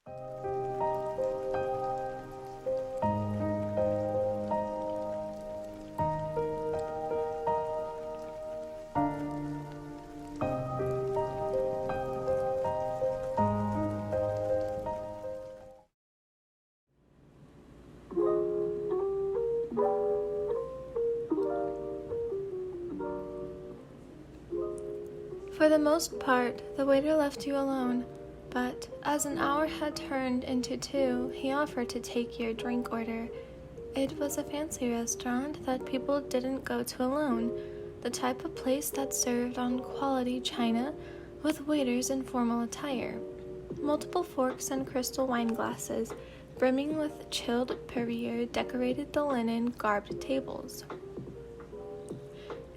For the most part, the waiter left you alone, but as an hour had turned into 2, he offered to take your drink order. It was a fancy restaurant that people didn't go to alone, the type of place that served on quality china with waiters in formal attire. Multiple forks and crystal wine glasses, brimming with chilled Perrier, decorated the linen-garbed tables.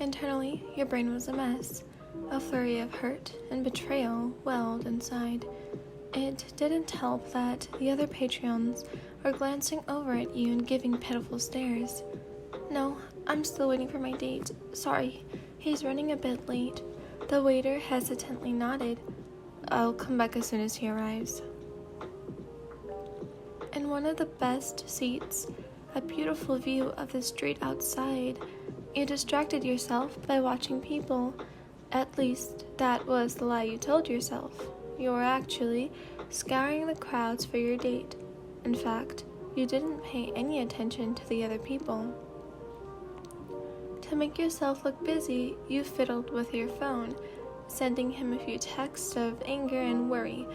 Internally, your brain was a mess. A flurry of hurt and betrayal welled inside. It didn't help that the other Patreons were glancing over at you and giving pitiful stares. "No, I'm still waiting for my date. Sorry, he's running a bit late." The waiter hesitantly nodded. "I'll come back as soon as he arrives." In one of the best seats, a beautiful view of the street outside, you distracted yourself by watching people. At least, that was the lie you told yourself. You were actually scouring the crowds for your date. In fact, you didn't pay any attention to the other people. To make yourself look busy, you fiddled with your phone, sending him a few texts of anger and worry.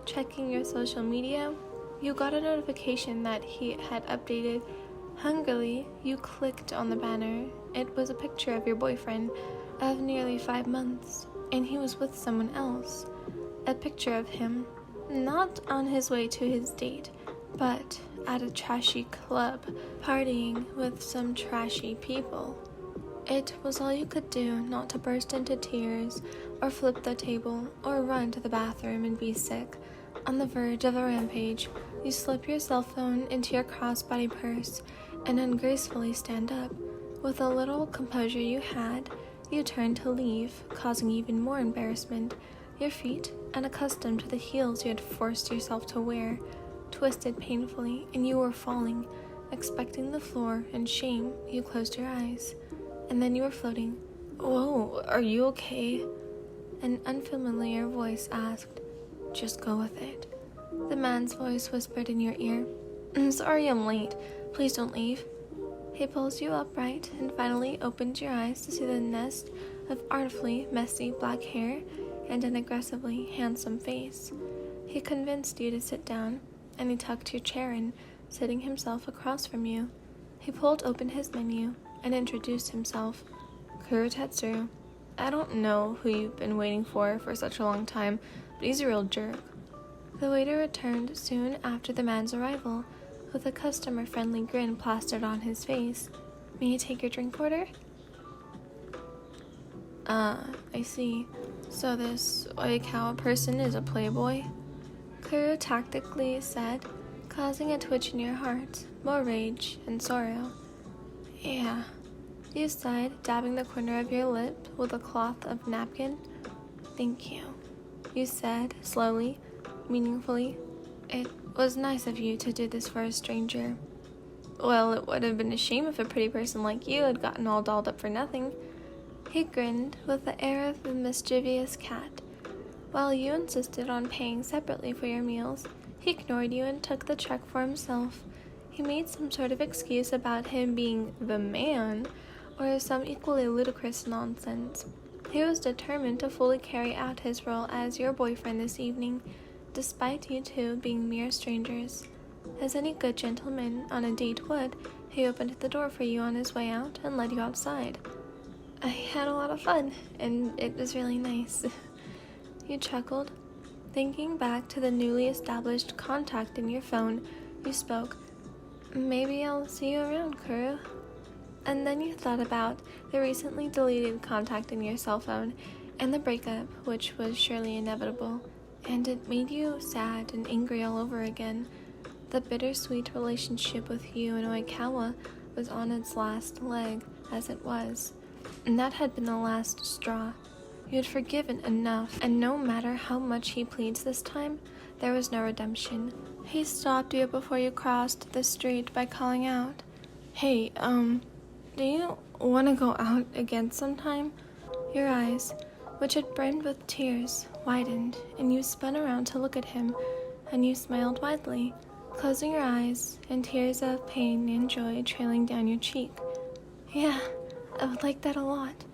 Checking your social media, you got a notification that he had updated. Hungrily, you clicked on the banner. It was a picture of your boyfriend of nearly 5 months, and he was with someone else. A picture of him, not on his way to his date, but at a trashy club, partying with some trashy people. It was all you could do not to burst into tears, or flip the table, or run to the bathroom and be sick. On the verge of a rampage, you slip your cell phone into your crossbody purse and ungracefully stand up. With the little composure you had, you turned to leave, causing even more embarrassment. Your feet, unaccustomed to the heels you had forced yourself to wear, twisted painfully, and you were falling. Expecting the floor and shame, you closed your eyes. And then you were floating. "Whoa, are you okay?" An unfamiliar voice asked. "Just go with it." The man's voice whispered in your ear. "I'm sorry I'm late. Please don't leave." He pulls you upright and finally opens your eyes to see the nest of artfully messy black hair and an aggressively handsome face. He convinced you to sit down, and he tucked your chair in, sitting himself across from you. He pulled open his menu and introduced himself. "Kuroo Tetsuroo. I don't know who you've been waiting for such a long time, but he's a real jerk." The waiter returned soon after the man's arrival, with a customer-friendly grin plastered on his face. "May I take your drink order?" I see. So this Oikawa person is a playboy?" Kuroo tactically said, causing a twitch in your heart, more rage and sorrow. "Yeah." You sighed, dabbing the corner of your lip with a cloth of napkin. "Thank you," you said, slowly, meaningfully. "It was nice of you to do this for a stranger." "Well, it would have been a shame if a pretty person like you had gotten all dolled up for nothing." He grinned with the air of a mischievous cat. While you insisted on paying separately for your meals, he ignored you and took the check for himself. He made some sort of excuse about him being the man, or some equally ludicrous nonsense. He was determined to fully carry out his role as your boyfriend this evening, despite you two being mere strangers. As any good gentleman on a date would, he opened the door for you on his way out and led you outside. "I had a lot of fun, and it was really nice." You chuckled. Thinking back to the newly established contact in your phone, you spoke. "Maybe I'll see you around, Kuroo." And then you thought about the recently deleted contact in your cell phone and the breakup, which was surely inevitable, and it made you sad and angry all over again. The bittersweet relationship with you and Oikawa was on its last leg, as it was, and that had been the last straw. You had forgiven enough, and no matter how much he pleads this time, there was no redemption. He stopped you before you crossed the street by calling out, "Hey, do you want to go out again sometime?" Your eyes, which had brimmed with tears, widened, and you spun around to look at him, and you smiled widely, closing your eyes, and tears of pain and joy trailing down your cheek. "Yeah, I would like that a lot."